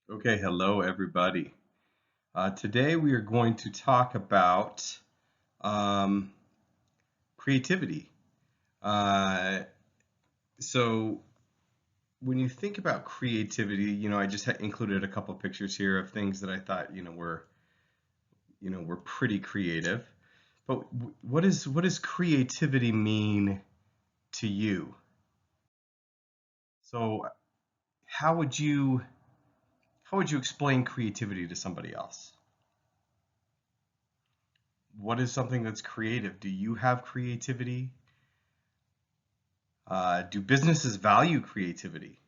Okay, hello everybody. Today we are going to talk about um, creativity. Uh, so when you think about creativity, I just included a couple pictures here of things that I thought, were pretty creative. But what does creativity mean to you? So how would you how would you explain creativity to somebody else? What is something that's creative? Do you have creativity? Do businesses value creativity?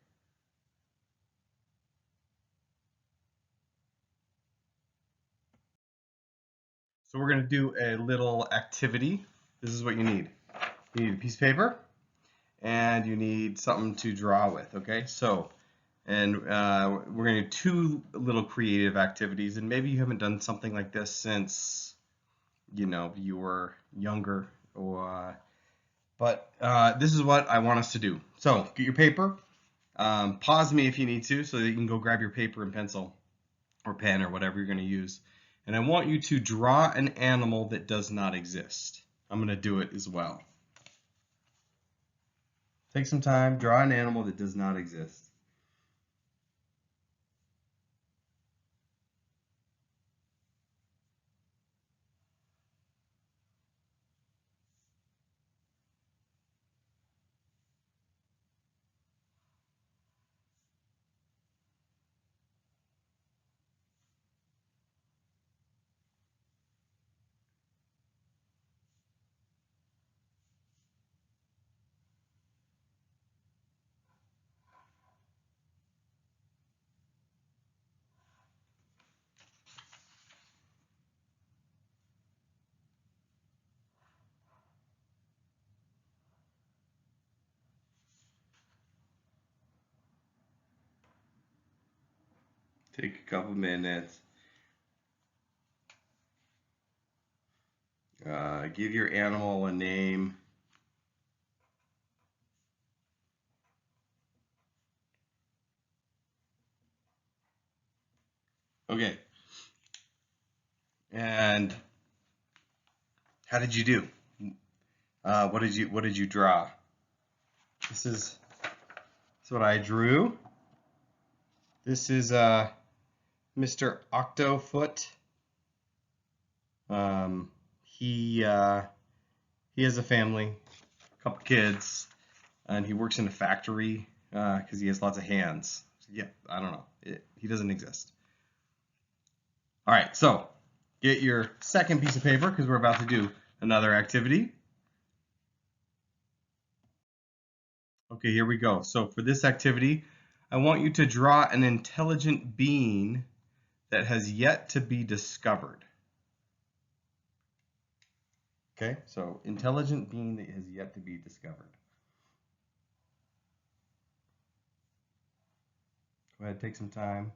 So we're going to do a little activity. This is what you need. You need a piece of paper and you need something to draw with, okay? We're going to do two little creative activities, and maybe you haven't done something like this since, you were younger, but this is what I want us to do. So get your paper, pause me if you need to so that you can go grab your paper and pencil or pen or whatever you're going to use. And I want you to draw an animal that does not exist. I'm going to do it as well. Take some time, draw an animal that does not exist. Take a couple minutes. Give your animal a name. Okay. And how did you do? What did you draw? This is what I drew. This is Mr. Octofoot. He has a family, a couple kids, and he works in a factory because he has lots of hands. So, yeah, I don't know. He doesn't exist. All right, so get your second piece of paper because we're about to do another activity. Okay, here we go. So for this activity, I want you to draw an intelligent being that has yet to be discovered. Okay, so intelligent being that has yet to be discovered. Go ahead, take some time.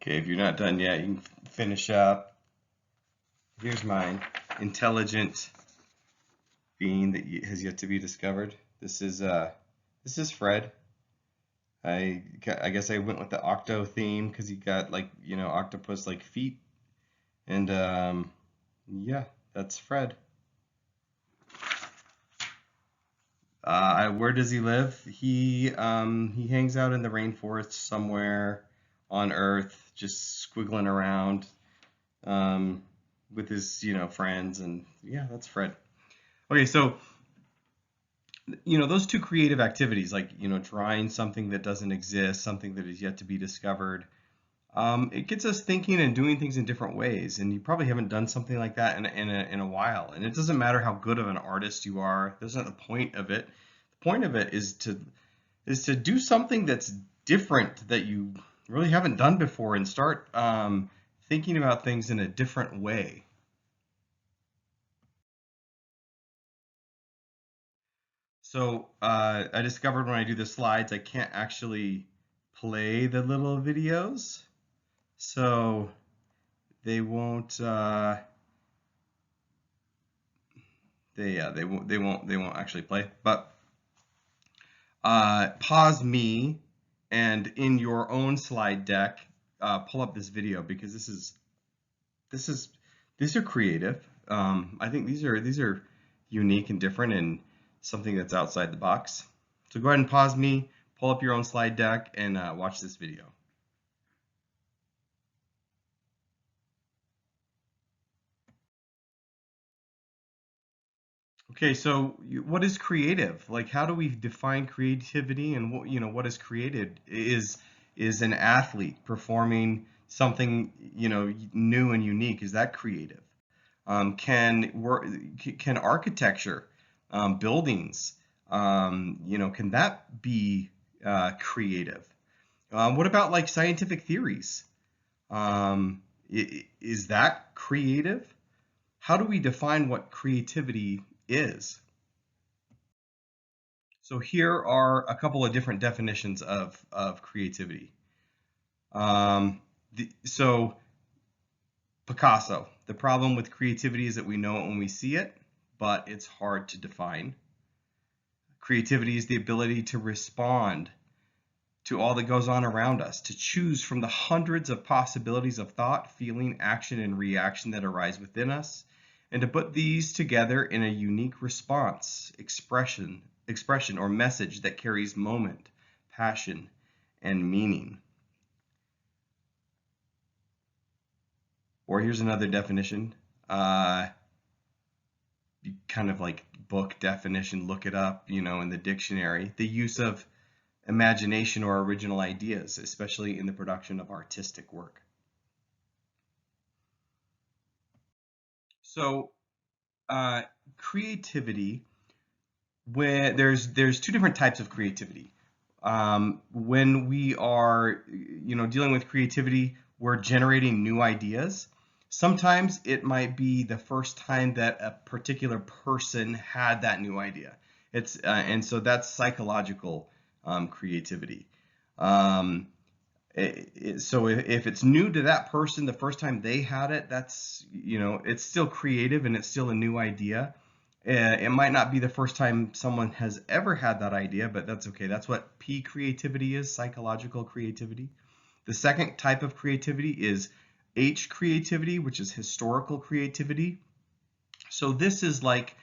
Okay, if you're not done yet, you can finish up. Here's mine. Intelligent being that has yet to be discovered. This is Fred. I guess I went with the octo theme because he got like octopus like feet, and yeah, that's Fred. Where does he live? He hangs out in the rainforest somewhere on Earth, just squiggling around. Um, with his, friends, and yeah, that's Fred. Okay, so those two creative activities, like drawing something that doesn't exist, something that is yet to be discovered, it gets us thinking and doing things in different ways. And you probably haven't done something like that in a while. And it doesn't matter how good of an artist you are. That's not the point of it. The point of it is to do something that's different that you really haven't done before, and start thinking about things in a different way. So I discovered when I do the slides, I can't actually play the little videos, so they won't. They won't actually play. But pause me, and in your own slide deck, pull up this video, because these are creative. I think these are unique and different, and something that's outside the box. So go ahead and pause me, pull up your own slide deck, and watch this video. Okay, so what is creative? Like, how do we define creativity? And what is created is an athlete performing something new and unique. Is that creative? Can architecture, buildings, can that be creative? What about like scientific theories? Is that creative? How do we define what creativity is? So here are a couple of different definitions of creativity. So Picasso, the problem with creativity is that we know it when we see it, but it's hard to define. Creativity is the ability to respond to all that goes on around us, to choose from the hundreds of possibilities of thought, feeling, action, and reaction that arise within us, and to put these together in a unique response, expression, or message that carries moment, passion, and meaning. Or here's another definition. Kind of like book definition, look it up, in the dictionary. The use of imagination or original ideas, especially in the production of artistic work. So creativity, where there's two different types of creativity. When we are dealing with creativity, we're generating new ideas. Sometimes it might be the first time that a particular person had that new idea. And so that's psychological creativity. So if it's new to that person, the first time they had it, that's it's still creative and it's still a new idea. It might not be the first time someone has ever had that idea, but that's okay. That's what P creativity is, psychological creativity. The second type of creativity is H creativity, which is historical creativity. So this is like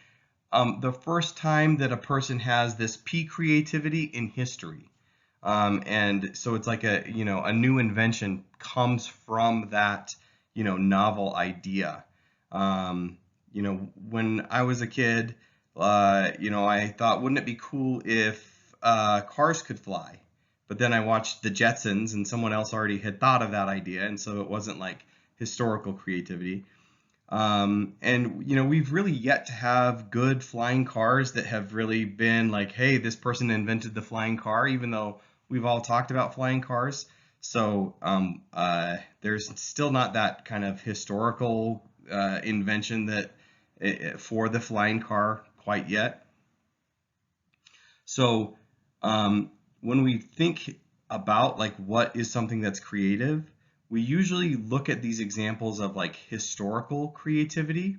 the first time that a person has this P creativity in history. And so it's like a new invention comes from that, novel idea. When I was a kid, I thought, wouldn't it be cool if cars could fly? But then I watched the Jetsons, and someone else already had thought of that idea, and so it wasn't like historical creativity. And we've really yet to have good flying cars that have really been like, hey, this person invented the flying car, even though we've all talked about flying cars. So there's still not that kind of historical invention that for the flying car quite yet. So when we think about like what is something that's creative, we usually look at these examples of like historical creativity.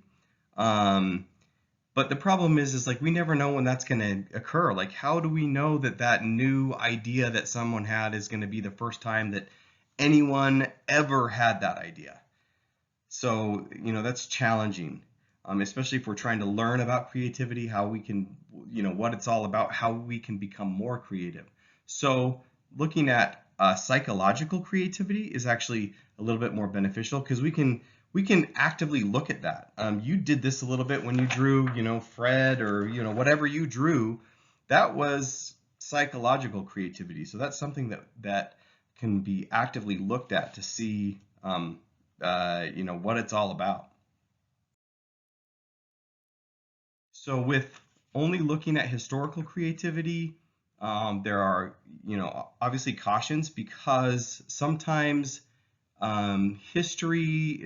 But the problem is like we never know when that's going to occur. Like, how do we know that that new idea that someone had is going to be the first time that anyone ever had that idea? So, that's challenging, especially if we're trying to learn about creativity, how we can, what it's all about, how we can become more creative. So looking at psychological creativity is actually a little bit more beneficial, because we can we can actively look at that. You did this a little bit when you drew, Fred, or whatever you drew. That was psychological creativity. So that's something that can be actively looked at to see, what it's all about. So with only looking at historical creativity, there are, obviously cautions, because sometimes history,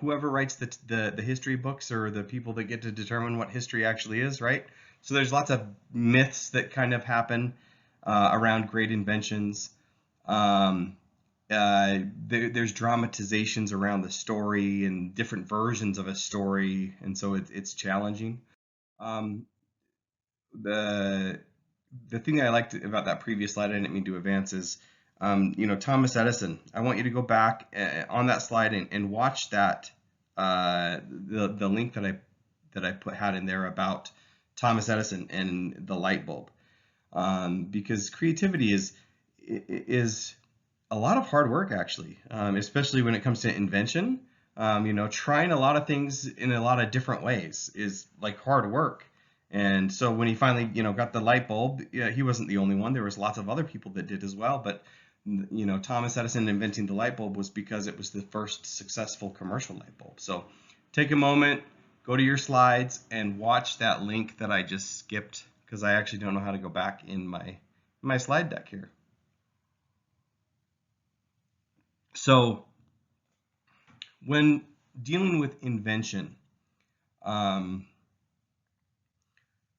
whoever writes the history books are the people that get to determine what history actually is, right? So there's lots of myths that kind of happen around great inventions. There's dramatizations around the story and different versions of a story, and so it's challenging. Um, the the thing that I liked about that previous slide, I didn't mean to advance, is Thomas Edison. I want you to go back on that slide and watch that the link that I had in there about Thomas Edison and the light bulb, because creativity is a lot of hard work, actually, especially when it comes to invention. Trying a lot of things in a lot of different ways is like hard work. And so when he finally, got the light bulb, yeah, he wasn't the only one. There was lots of other people that did as well. But, Thomas Edison inventing the light bulb was because it was the first successful commercial light bulb. So take a moment, go to your slides, and watch that link that I just skipped, because I actually don't know how to go back in my slide deck here. So when dealing with invention,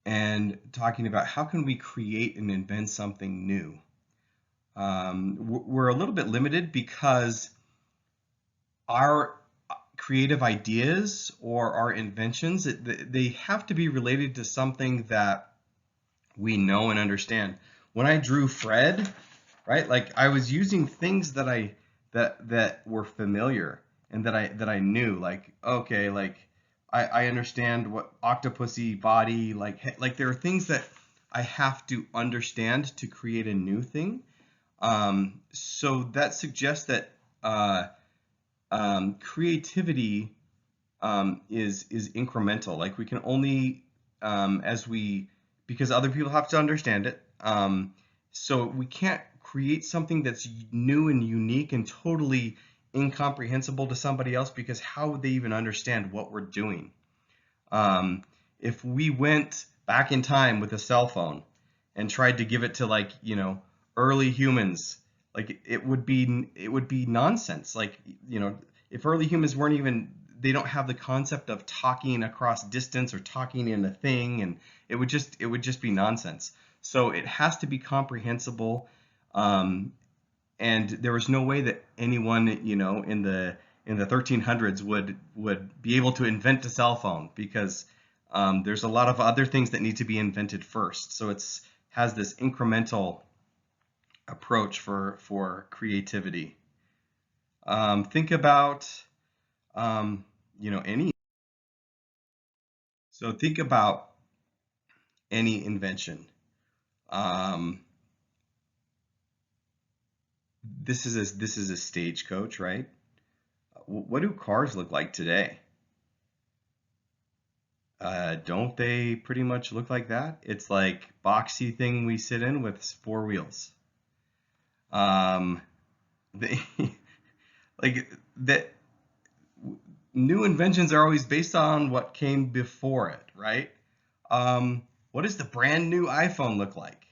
and talking about how can we create and invent something new, we're a little bit limited, because our creative ideas or our inventions, they have to be related to something that we know and understand. When I drew Fred, right, like I was using things that were familiar and that I knew, like, okay, like I understand what octopusy body, like there are things that I have to understand to create a new thing. So that suggests that creativity is incremental. Like we can only because other people have to understand it. So we can't create something that's new and unique and totally incomprehensible to somebody else, because how would they even understand what we're doing? If we went back in time with a cell phone and tried to give it to early humans, like it would be nonsense. Like, if early humans weren't even, they don't have the concept of talking across distance or talking in a thing, and it would just be nonsense. So it has to be comprehensible, and there was no way that anyone, in the 1300s would be able to invent a cell phone, because there's a lot of other things that need to be invented first. So it's has this incremental approach for creativity. Think about any. So think about any invention. This is a stagecoach, right? What do cars look like today? Don't they pretty much look like that? It's like boxy thing we sit in with 4 wheels. They like that. New inventions are always based on what came before it, right? What does the brand new iPhone look like?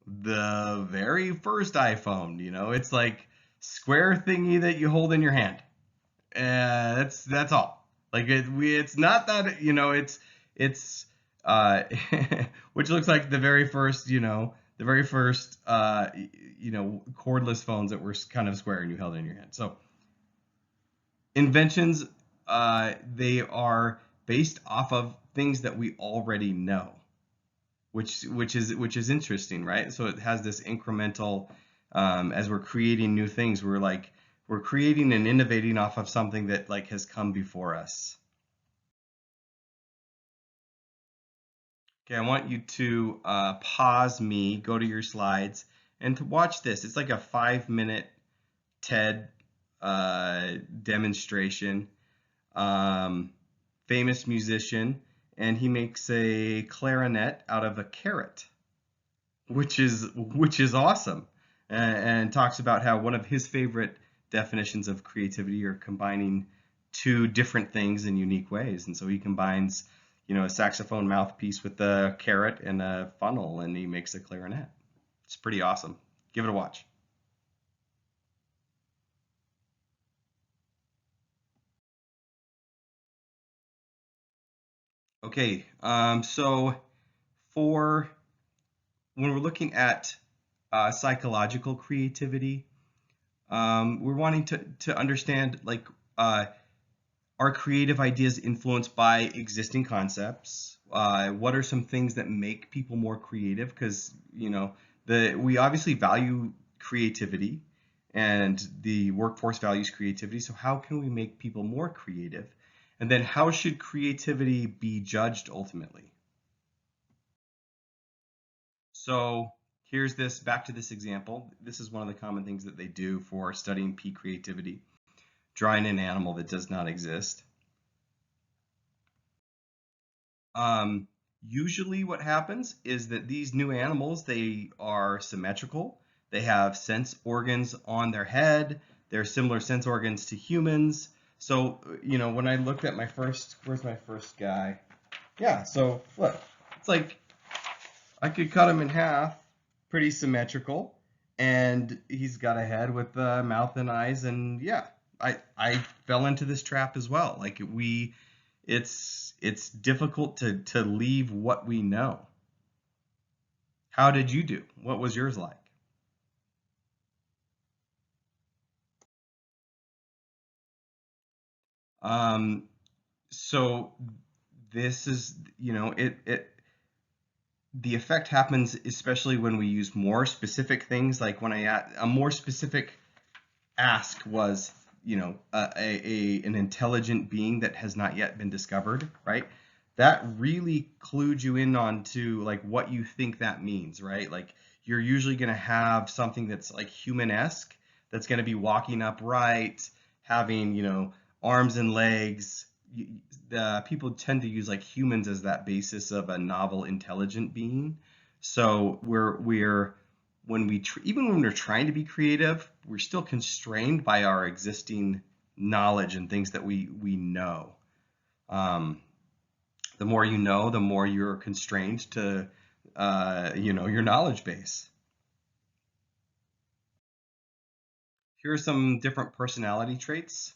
The very first iPhone, it's like square thingy that you hold in your hand. That's all. Like it's not that, it's which looks like the very first, cordless phones that were kind of square and you held in your hand. So inventions, they are based off of things that we already know, which is interesting, right? So it has this incremental, as we're creating new things, we're creating and innovating off of something that has come before us. Okay, I want you to pause me, go to your slides, and to watch this. It's like a 5-minute TED demonstration. Famous musician, and he makes a clarinet out of a carrot, which is awesome, and talks about how one of his favorite definitions of creativity are combining two different things in unique ways. And so he combines, a saxophone mouthpiece with a carrot and a funnel, and he makes a clarinet. It's pretty awesome. Give it a watch. Okay, so for when we're looking at psychological creativity, we're wanting to understand, like, are creative ideas influenced by existing concepts? What are some things that make people more creative? Because we obviously value creativity, and the workforce values creativity. So how can we make people more creative? And then how should creativity be judged ultimately? So here's this, back to this example. This is one of the common things that they do for studying peak creativity: drawing an animal that does not exist. Usually what happens is that these new animals, they are symmetrical. They have sense organs on their head. They're similar sense organs to humans. So, when I looked at where's my first guy? Yeah, so look, it's like I could cut him in half, pretty symmetrical, and he's got a head with a mouth and eyes, and yeah, I fell into this trap as well. Like, it's difficult to leave what we know. How did you do? What was yours like? Um, so this is, the effect happens especially when we use more specific things. Like when a more specific ask was, an intelligent being that has not yet been discovered, right? That really clued you in on to, like, what you think that means, right? Like, you're usually going to have something that's like human-esque, that's going to be walking upright, having, arms and legs. The people tend to use, like, humans as that basis of a novel intelligent being. So we're when even when we're trying to be creative, we're still constrained by our existing knowledge and things that we know. Um, the more you know, the more you're constrained to your knowledge base. Here are some different personality traits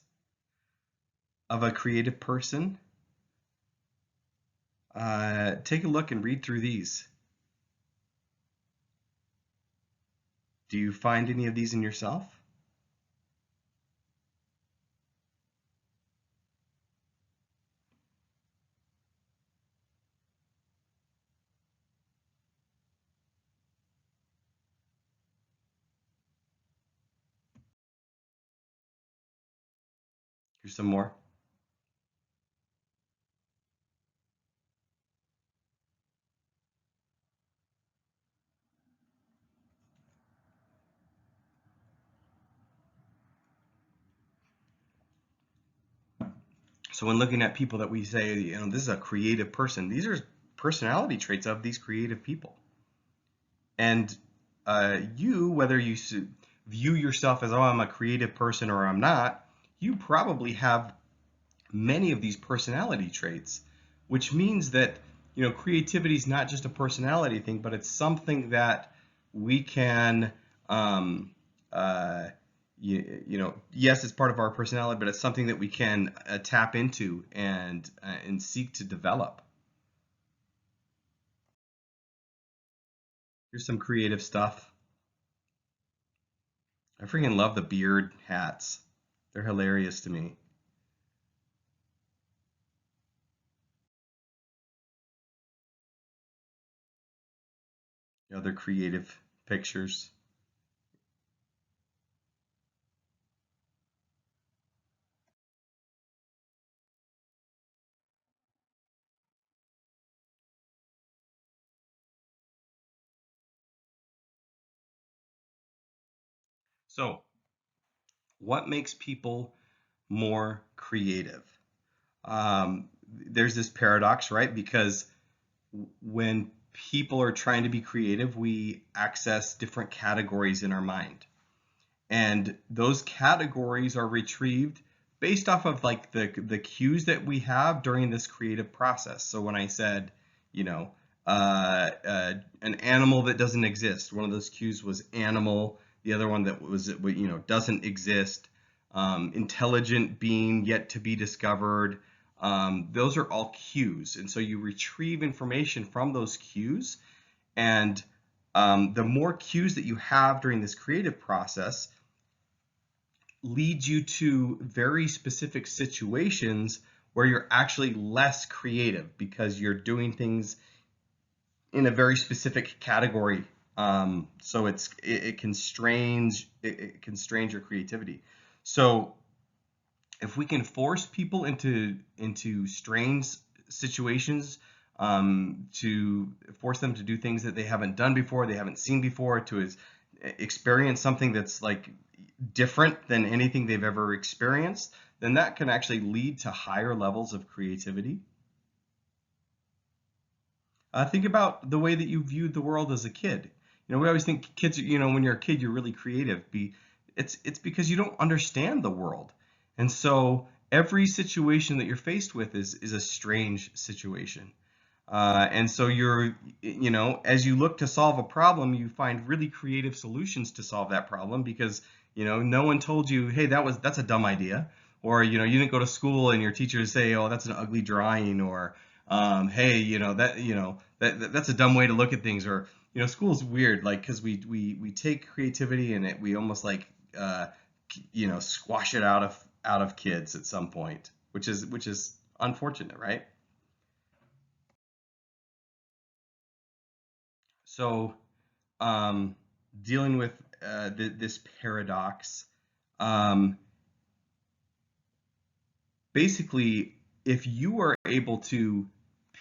of a creative person. Take a look and read through these. Do you find any of these in yourself? Here's some more. So when looking at people that we say, this is a creative person, these are personality traits of these creative people. And whether you view yourself as, oh, I'm a creative person or I'm not, you probably have many of these personality traits, which means that, creativity is not just a personality thing, but it's something that we can, uh, yes, it's part of our personality, but it's something that we can tap into and seek to develop. Here's some creative stuff. I freaking love the beard hats. They're hilarious to me. Other creative pictures. So What makes people more creative? There's this paradox, right? Because when people are trying to be creative, we access different categories in our mind. And those categories are retrieved based off of like the cues that we have during this creative process. So when I said, you know, an animal that doesn't exist, one of those cues was animal. The other one that was, doesn't exist. Intelligent being yet to be discovered. Those are all cues. And so you retrieve information from those cues. And the more cues that you have during this creative process leads you to very specific situations where you're actually less creative because you're doing things in a very specific category. So it constrains your creativity. So if we can force people into strange situations, to force them to do things that they haven't done before, they haven't seen before, to experience something that's like different than anything they've ever experienced, then that can actually lead to higher levels of creativity. Think about the way that you viewed the world as a kid. We always think kids, when you're a kid, you're really creative. It's because you don't understand the world. And so every situation that you're faced with is a strange situation. And so as you look to solve a problem, you find really creative solutions to solve that problem because, no one told you, hey, that's a dumb idea. Or, you didn't go to school and your teachers say, oh, that's an ugly drawing, or, hey, that's a dumb way to look at things. Or, school's weird, like, because we take creativity and we almost like, squash it out of kids at some point, which is unfortunate, right? So, dealing with this paradox, um, basically, if you are able to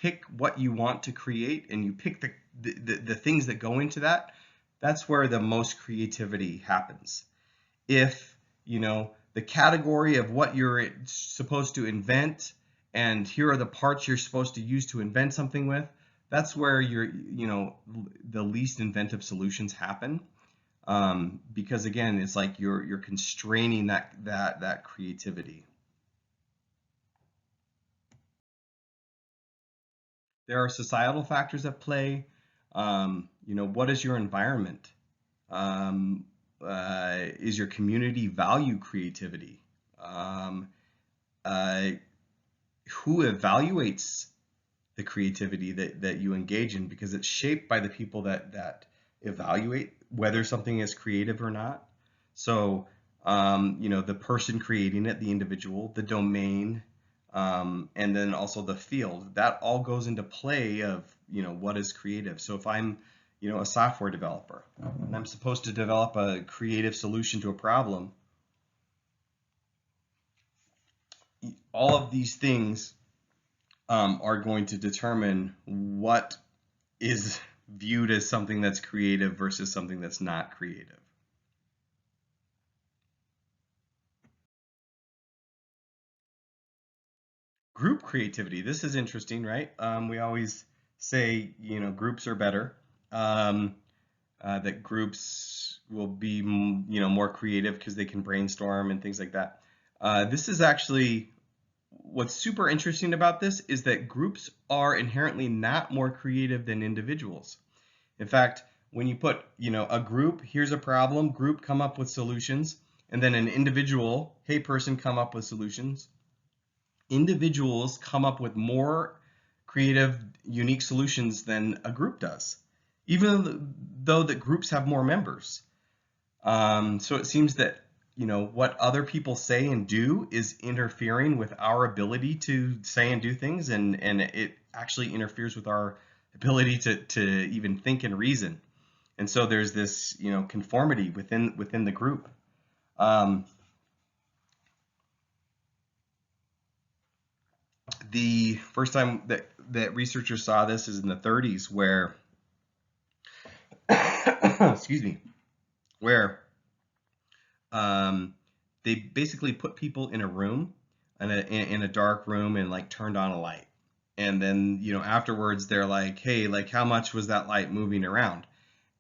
pick what you want to create and you pick the things that go into that, that's where the most creativity happens. If, the category of what you're supposed to invent and here are the parts you're supposed to use to invent something with, that's where the least inventive solutions happen. Because again, it's like you're constraining that creativity. There are societal factors at play. What is your environment? Is your community value creativity? Who evaluates the creativity that you engage in, because it's shaped by the people that evaluate whether something is creative or not. So, the person creating it, the individual, the domain, and then also the field, that all goes into play of, what is creative. So if I'm, a software developer and I'm supposed to develop a creative solution to a problem, all of these things are going to determine what is viewed as something that's creative versus something that's not creative. Group creativity. This is interesting, right? We always say, groups are better. That groups will be, more creative because they can brainstorm and things like that. This is actually what's super interesting about this is that groups are inherently not more creative than individuals. In fact, when you put, a group, here's a problem, group come up with solutions, and then an individual, hey person, come up with solutions. Individuals come up with more creative, unique solutions than a group does, even though the groups have more members. So it seems that, what other people say and do is interfering with our ability to say and do things, and it actually interferes with our ability to even think and reason. And so there's this, conformity within the group. The first time that researchers saw this is in the 30s, where excuse me, where they basically put people in a room, in a dark room, and like turned on a light. And then, afterwards they're like, hey, like how much was that light moving around?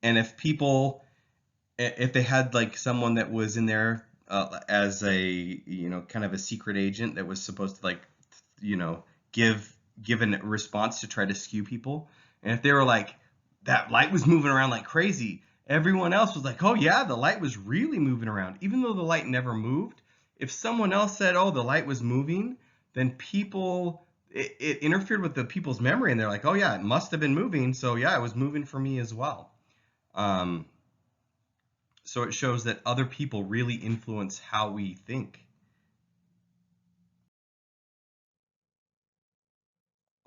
And if they had like someone that was in there as a, kind of a secret agent that was supposed to like, give a response to try to skew people. And if they were like, that light was moving around like crazy, everyone else was like, oh yeah, the light was really moving around, even though the light never moved. If someone else said, oh, the light was moving, then it interfered with the people's memory, and they're like, oh yeah, it must have been moving, so yeah, it was moving for me as well. So it shows that other people really influence how we think.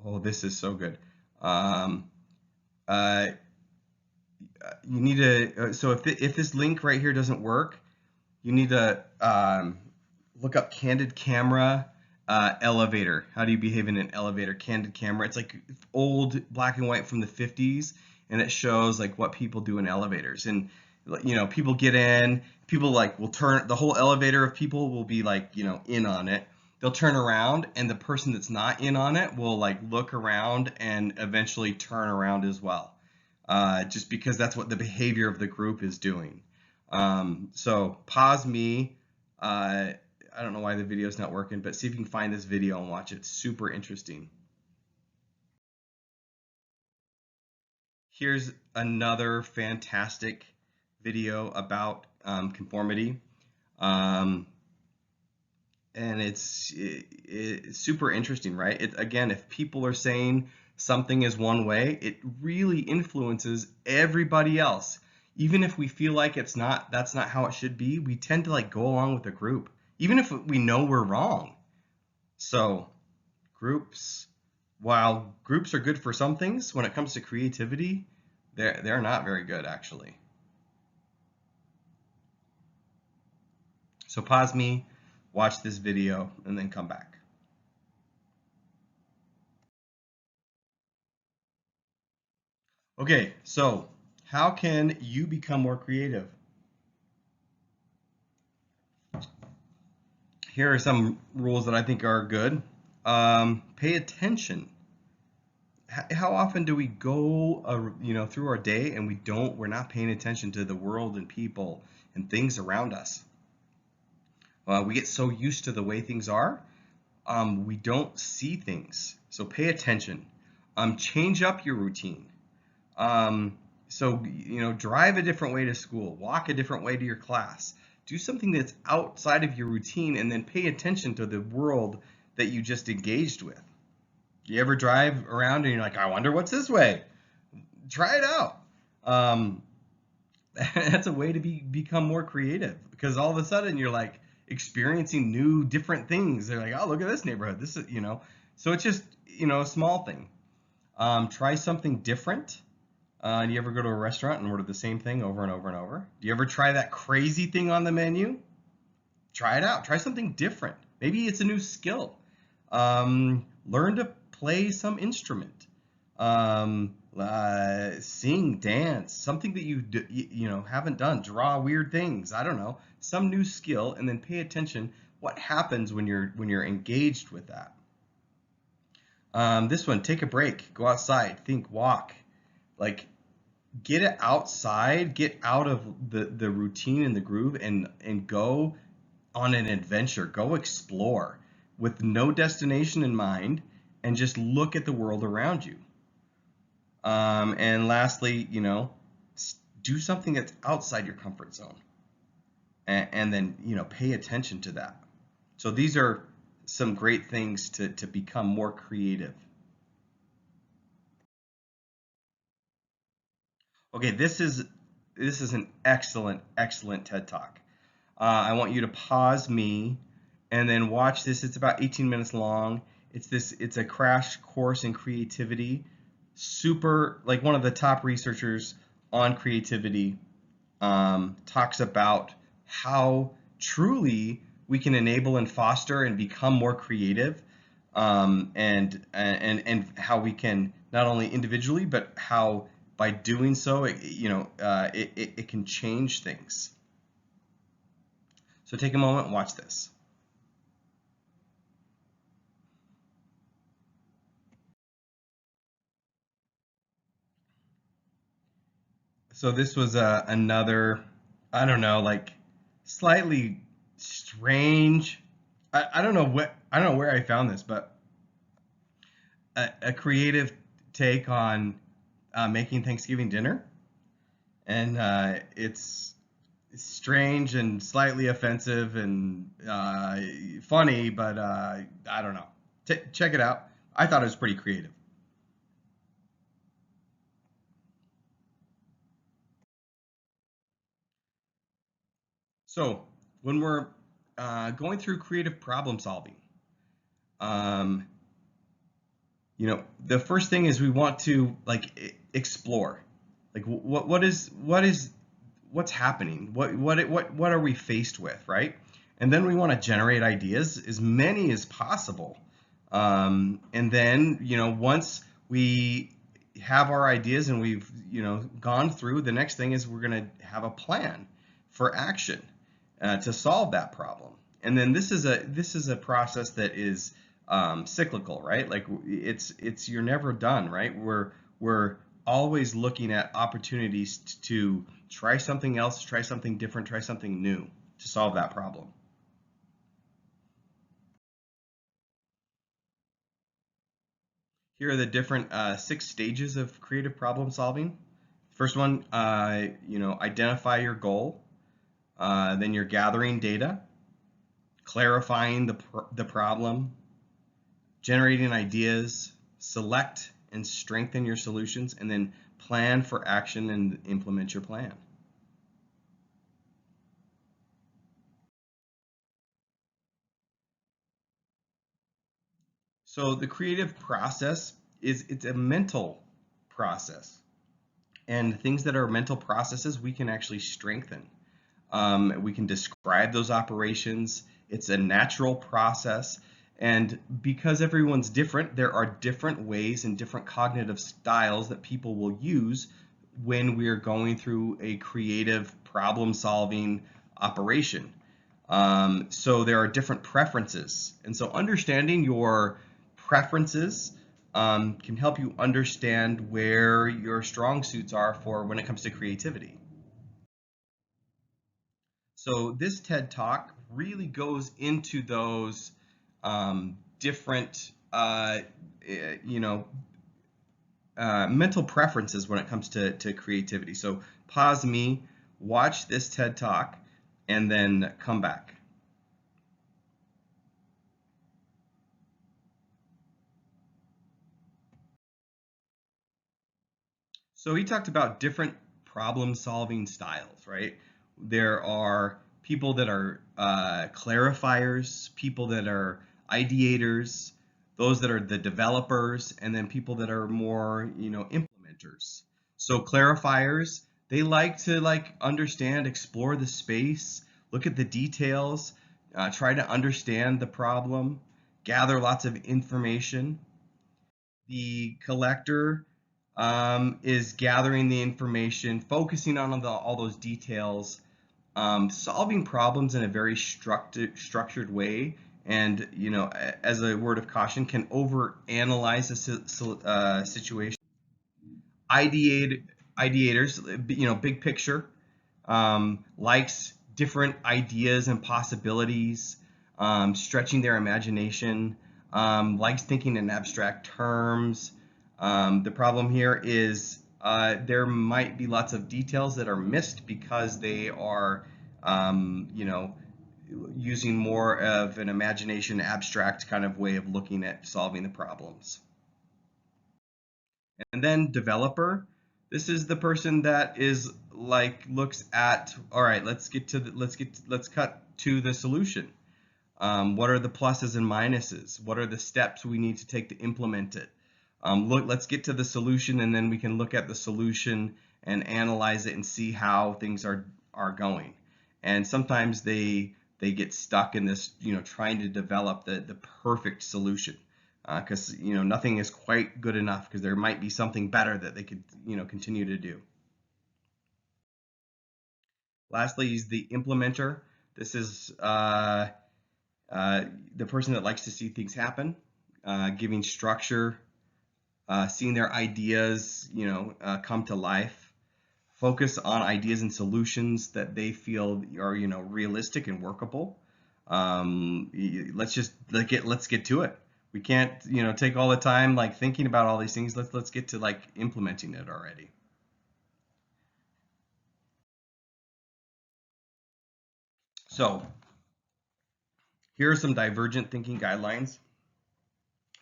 Oh, this is so good. Um, uh, you need to, so if this link right here doesn't work, you need to look up candid camera elevator. How do you behave in an elevator? Candid camera. It's like old black and white from the 50s, and it shows like what people do in elevators. And people get in, people like will turn, the whole elevator of people will be like, in on it. They'll turn around, and the person that's not in on it will like look around and eventually turn around as well. Just because that's what the behavior of the group is doing. So pause me. I don't know why the video's not working, but see if you can find this video and watch it. It's super interesting. Here's another fantastic video about conformity. And it's super interesting, right? Again, if people are saying something is one way, it really influences everybody else. Even if we feel like that's not how it should be, we tend to like go along with the group, even if we know we're wrong. So while groups are good for some things, when it comes to creativity, they're not very good actually. So pause me, watch this video, and then come back. Okay, so how can you become more creative? Here are some rules that I think are good. Pay attention. How often do we go, through our day and we're not paying attention to the world and people and things around us? We get so used to the way things are, we don't see things. So pay attention. Change up your routine. So, drive a different way to school, walk a different way to your class, do something that's outside of your routine, and then pay attention to the world that you just engaged with. You ever drive around and you're like, I wonder what's this way? Try it out. That's a way to become more creative, because all of a sudden you're like experiencing new, different things. They're like, oh, look at this neighborhood. This is, so it's just, a small thing. Try something different. Do you ever go to a restaurant and order the same thing over and over and over? Do you ever try that crazy thing on the menu? Try it out. Try something different. Maybe it's a new skill. Learn to play some instrument. Sing, dance, something that you haven't done. Draw weird things. I don't know, some new skill, and then pay attention what happens when you're engaged with that. This one, take a break, go outside, think, walk. Like, get it outside, get out of the routine and the groove, and go on an adventure. Go explore with no destination in mind, and just look at the world around you. And lastly, do something that's outside your comfort zone, and then pay attention to that. So these are some great things to become more creative. Okay, this is an excellent TED Talk. I want you to pause me and then watch this. It's about 18 minutes long. It's a crash course in creativity. Super, like, one of the top researchers on creativity talks about how truly we can enable and foster and become more creative, and how we can not only individually, but how by doing so, it can change things. So take a moment and watch this. So this was another, I don't know, like slightly strange. I don't know where I found this, but a creative take on making Thanksgiving dinner, and it's strange and slightly offensive and funny, but I don't know. Check it out. I thought it was pretty creative. So when we're going through creative problem solving, um, the first thing is we want to like explore, like what's happening, what are we faced with, right? And then we want to generate ideas, as many as possible. And then once we have our ideas and we've gone through, the next thing is we're going to have a plan for action to solve that problem. And then this is a process that is cyclical, right? Like it's you're never done, right? We're always looking at opportunities to try something else, try something different, try something new to solve that problem. Here are the different 6 stages of creative problem solving. First one, identify your goal. Then you're gathering data, clarifying the problem, generating ideas, select and strengthen your solutions, and then plan for action and implement your plan. So the creative process it's a mental process, and things that are mental processes we can actually strengthen. We can describe those operations. It's a natural process. And because everyone's different, there are different ways and different cognitive styles that people will use when we're going through a creative problem solving operation. So there are different preferences. And so understanding your preferences can help you understand where your strong suits are for when it comes to creativity. So this TED Talk really goes into those different, mental preferences when it comes to creativity. So pause me, watch this TED Talk, and then come back. So he talked about different problem-solving styles, right? There are people that are clarifiers, people that are ideators, those that are the developers, and then people that are more, implementers. So clarifiers, they like to understand, explore the space, look at the details, try to understand the problem, gather lots of information. The collector is gathering the information, focusing on all those details, solving problems in a very structured way, and as a word of caution, can overanalyze a situation. Ideate, ideators, big picture, likes different ideas and possibilities, stretching their imagination, likes thinking in abstract terms. The problem here is there might be lots of details that are missed because they are, using more of an imagination, abstract kind of way of looking at solving the problems. And then developer, this is the person that is looks at, all right, let's cut to the solution. What are the pluses and minuses? What are the steps we need to take to implement it? Let's get to the solution, and then we can look at the solution and analyze it and see how things are going. And sometimes they get stuck in this, trying to develop the perfect solution, because nothing is quite good enough, because there might be something better that they could continue to do. Lastly is the implementer. This is the person that likes to see things happen, giving structure, seeing their ideas, come to life. Focus on ideas and solutions that they feel are, realistic and workable. Let's get to it. We can't, take all the time like thinking about all these things. Let's get to like implementing it already. So here are some divergent thinking guidelines.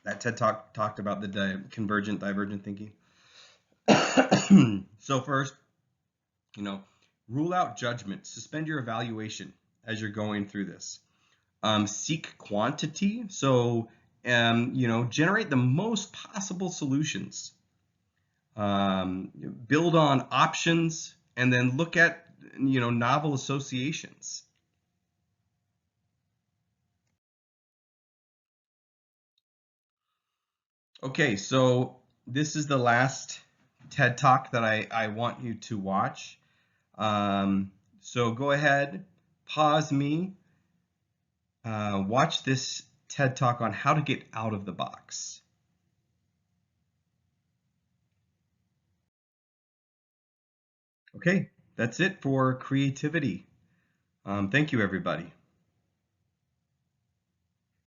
That TED Talk talked about the convergent, divergent thinking. So first, rule out judgment. Suspend your evaluation as you're going through this. Seek quantity. So, generate the most possible solutions. Build on options, and then look at, novel associations. Okay, so this is the last TED Talk that I want you to watch. So go ahead, pause me, watch this TED Talk on how to get out of the box. Okay, that's it for creativity. Thank you, everybody.